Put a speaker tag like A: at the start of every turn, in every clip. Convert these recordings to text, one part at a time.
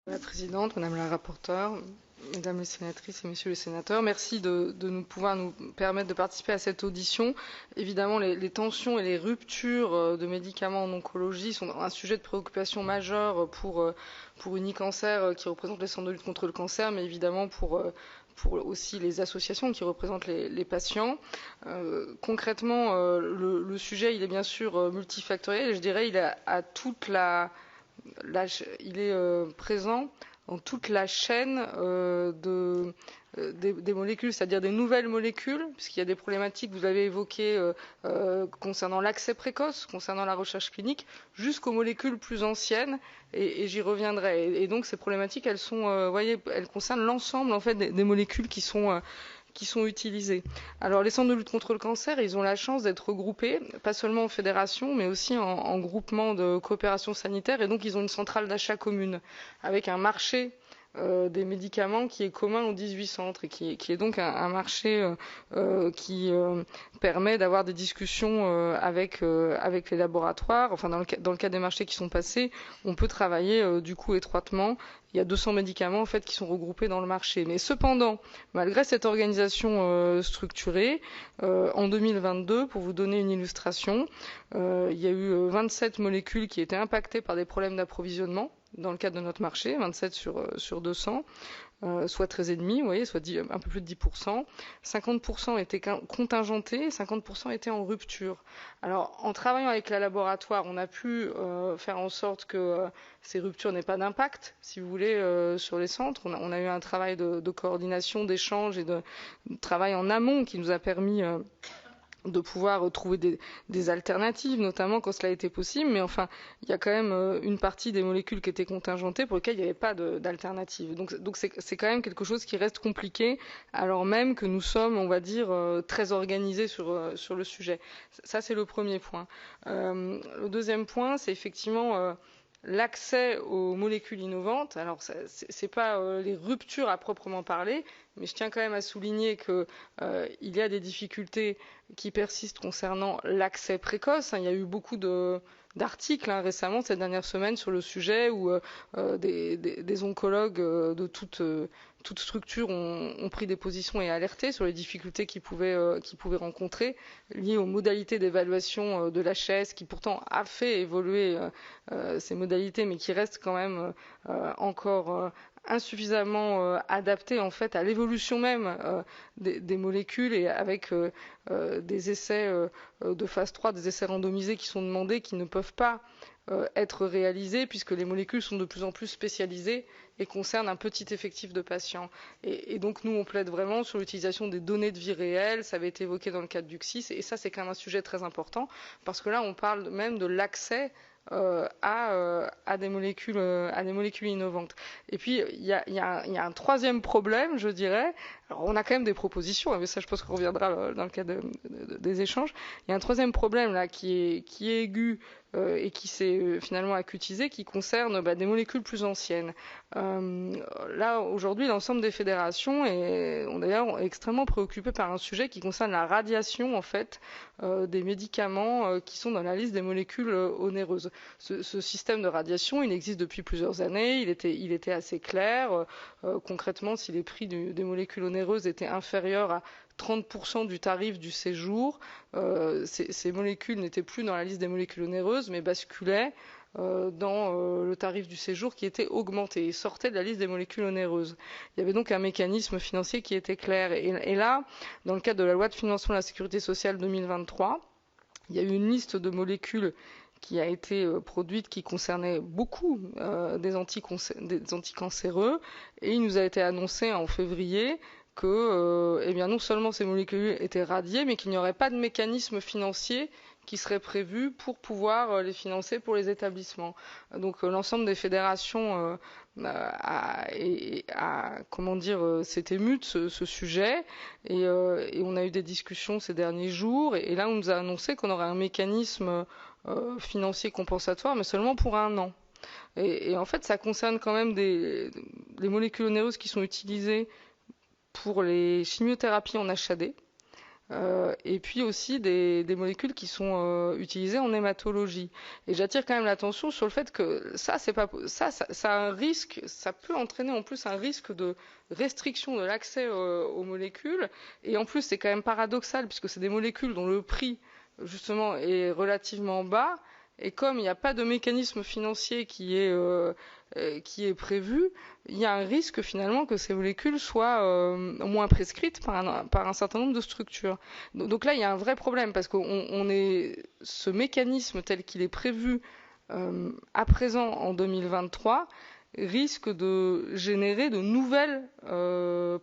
A: Madame la Présidente, Madame la rapporteure, Mesdames les sénatrices et Messieurs les sénateurs, merci de nous permettre de participer à cette audition. Évidemment, les tensions et les ruptures de médicaments en oncologie sont un sujet de préoccupation majeur pour Unicancer qui représente les centres de lutte contre le cancer, mais évidemment pour aussi les associations qui représentent les patients. Concrètement, le sujet, il est bien sûr multifactoriel et je dirais il est à toute il est présent dans toute la chaîne des molécules, c'est-à-dire des nouvelles molécules, puisqu'il y a des problématiques que vous avez évoquées concernant l'accès précoce, concernant la recherche clinique, jusqu'aux molécules plus anciennes, et j'y reviendrai. Et donc ces problématiques, elles sont, voyez, elles concernent l'ensemble en fait des molécules qui sont utilisés. Alors les centres de lutte contre le cancer, ils ont la chance d'être regroupés, pas seulement en fédération, mais aussi en groupement de coopération sanitaire, et donc ils ont une centrale d'achat commune, avec un marché des médicaments qui est commun aux 18 centres et qui est donc un marché qui permet d'avoir des discussions avec les laboratoires. Enfin, dans le cas des marchés qui sont passés, on peut travailler du coup étroitement. Il y a 200 médicaments en fait qui sont regroupés dans le marché. Mais cependant, malgré cette organisation structurée, en 2022, pour vous donner une illustration, il y a eu 27 molécules qui étaient impactées par des problèmes d'approvisionnement dans le cadre de notre marché, 27 sur 200, soit 13,5, vous voyez, soit un peu plus de 10%. 50% étaient contingentés, 50% étaient en rupture. Alors, en travaillant avec le laboratoire, on a pu faire en sorte que ces ruptures n'aient pas d'impact, si vous voulez, sur les centres. On a eu un travail de coordination, d'échange et de travail en amont qui nous a permis de pouvoir trouver des alternatives, notamment quand cela a été possible. Mais enfin, il y a quand même une partie des molécules qui étaient contingentées pour lesquelles il n'y avait pas d'alternative. Donc c'est quand même quelque chose qui reste compliqué, alors même que nous sommes, on va dire, très organisés sur le sujet. Ça, c'est le premier point. Le deuxième point, c'est effectivement l'accès aux molécules innovantes. Alors, c'est pas les ruptures à proprement parler, mais je tiens quand même à souligner que il y a des difficultés qui persistent concernant l'accès précoce. Il y a eu beaucoup d'articles récemment, ces dernières semaines, sur le sujet où des oncologues de toute structure ont pris des positions et alerté sur les difficultés qu'ils pouvaient rencontrer liées aux modalités d'évaluation de l'HS, qui pourtant a fait évoluer ces modalités, mais qui restent quand même encore insuffisamment adapté en fait à l'évolution même des molécules, et avec des essais de phase 3, des essais randomisés qui sont demandés, qui ne peuvent pas être réalisés puisque les molécules sont de plus en plus spécialisées et concernent un petit effectif de patients. Et donc nous, on plaide vraiment sur l'utilisation des données de vie réelles. Ça avait été évoqué dans le cadre du CSIS, et ça, c'est quand même un sujet très important, parce que là, on parle même de l'accès à des molécules innovantes. Et puis il y a un troisième problème, je dirais. Alors, on a quand même des propositions, mais ça, je pense qu'on reviendra dans le cadre des échanges. Il y a un troisième problème là qui est aigu et qui s'est finalement acutisé, qui concerne des molécules plus anciennes. Là, aujourd'hui, l'ensemble des fédérations est d'ailleurs extrêmement préoccupé par un sujet qui concerne la radiation en fait des médicaments qui sont dans la liste des molécules onéreuses. Ce système de radiation, il existe depuis plusieurs années. Il était assez clair. Concrètement, si les prix des molécules onéreuses étaient inférieurs à 30% du tarif du séjour, ces molécules n'étaient plus dans la liste des molécules onéreuses, mais basculaient dans le tarif du séjour qui était augmenté et sortait de la liste des molécules onéreuses. Il y avait donc un mécanisme financier qui était clair. Et là, dans le cadre de la loi de financement de la sécurité sociale 2023, il y a eu une liste de molécules qui a été produite, qui concernait beaucoup des anticancéreux, et il nous a été annoncé en février que eh bien, non seulement ces molécules étaient radiées, mais qu'il n'y aurait pas de mécanisme financier qui serait prévu pour pouvoir les financer pour les établissements. Donc l'ensemble des fédérations s'est ému de ce sujet, et on a eu des discussions ces derniers jours, et là on nous a annoncé qu'on aurait un mécanisme financier compensatoire, mais seulement pour 1 an. Et en fait, ça concerne quand même les molécules onéreuses qui sont utilisées pour les chimiothérapies en HAD. et puis aussi des molécules qui sont utilisées en hématologie. Et j'attire quand même l'attention sur le fait que c'est pas, ça a un risque, ça peut entraîner en plus un risque de restriction de l'accès aux molécules. Et en plus, c'est quand même paradoxal puisque c'est des molécules dont le prix justement est relativement bas. Et comme il n'y a pas de mécanisme financier qui est prévu, il y a un risque finalement que ces molécules soient moins prescrites par un certain nombre de structures. Donc là, il y a un vrai problème parce que ce mécanisme tel qu'il est prévu à présent en 2023 risque de générer de nouvelles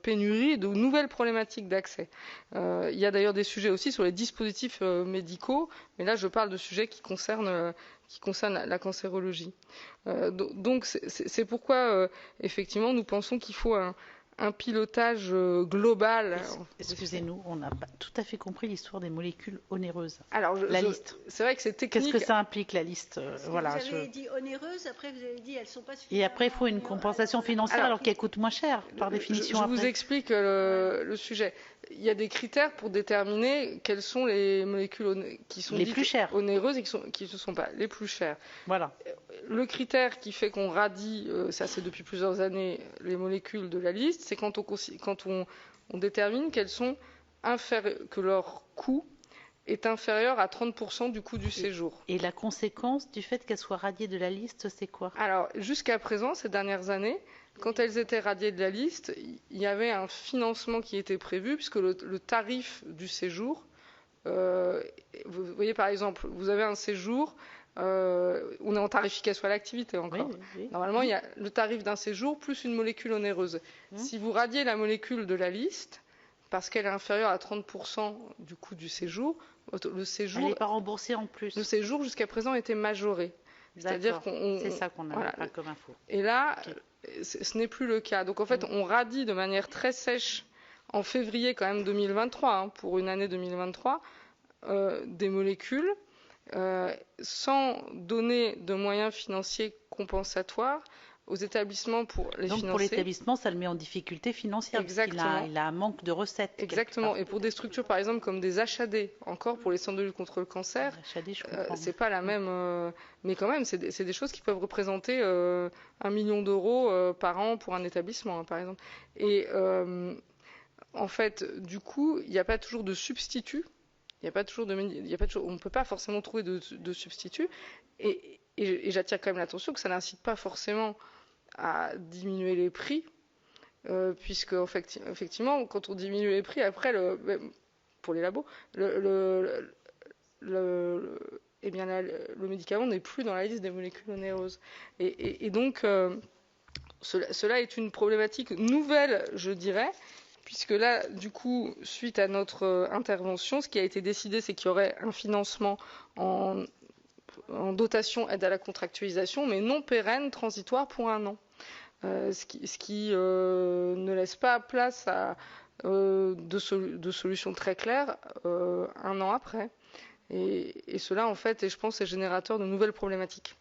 A: pénuries, de nouvelles problématiques d'accès. Il y a d'ailleurs des sujets aussi sur les dispositifs médicaux, mais là je parle de sujets qui concernent la cancérologie. Donc c'est pourquoi effectivement nous pensons qu'il faut un pilotage global.
B: Excusez-nous, on n'a pas tout à fait compris l'histoire des molécules onéreuses.
A: Alors,
B: la liste.
A: C'est vrai que c'est technique.
B: Qu'est-ce que ça implique la liste?
C: Voilà. Vous avez dit onéreuses, après vous avez dit elles sont pas suffisantes.
B: Et après il faut une compensation financière alors qu'elles coûtent moins cher par définition.
A: Je vous explique le sujet. Il y a des critères pour déterminer quelles sont les molécules qui sont
B: les plus chères,
A: onéreuses et qui ne sont pas les plus chères.
B: Voilà.
A: Le critère qui fait qu'on radie, ça c'est depuis plusieurs années, les molécules de la liste, c'est quand on détermine qu'elles sont que leur coût est inférieur à 30% du coût du séjour.
B: Et la conséquence du fait qu'elles soient radiées de la liste, c'est quoi?
A: Alors, jusqu'à présent, ces dernières années, quand elles étaient radiées de la liste, il y avait un financement qui était prévu, puisque le tarif du séjour, vous voyez par exemple, vous avez un séjour, on est en tarification à l'activité encore.
B: Oui.
A: Normalement, il y a le tarif d'un séjour plus une molécule onéreuse. Si vous radiez la molécule de la liste, parce qu'elle est inférieure à 30% du coût du séjour, le séjour...
B: Elle n'est pas remboursée en plus.
A: Le séjour, jusqu'à présent, était majoré.
B: C'est-à-dire c'est ça qu'on a comme info.
A: Et là, ce n'est plus le cas. Donc en fait, on radie de manière très sèche en février quand même 2023, pour une année 2023, des molécules sans donner de moyens financiers compensatoires aux établissements pour les financer.
B: Donc pour l'établissement, ça le met en difficulté financière.
A: Exactement.
B: Parce qu'il a un manque de recettes.
A: Exactement. Et pour des structures, par exemple, comme des HAD, encore pour les centres de lutte contre le cancer, c'est pas la même. Mais quand même, c'est des choses qui peuvent représenter 1 million d'euros par an pour un établissement, par exemple. Et en fait, du coup, il n'y a pas toujours de substitut. On ne peut pas forcément trouver de substitut. Et j'attire quand même l'attention que ça n'incite pas forcément à diminuer les prix, puisque effectivement, quand on diminue les prix, après, pour les labos, le médicament n'est plus dans la liste des molécules onéreuses. Et donc, cela est une problématique nouvelle, je dirais, puisque là, du coup, suite à notre intervention, ce qui a été décidé, c'est qu'il y aurait un financement en dotation aide à la contractualisation, mais non pérenne, transitoire pour 1 an. Ce qui ne laisse pas place à de solutions très claires 1 an après. Et cela, en fait, je pense, est générateur de nouvelles problématiques.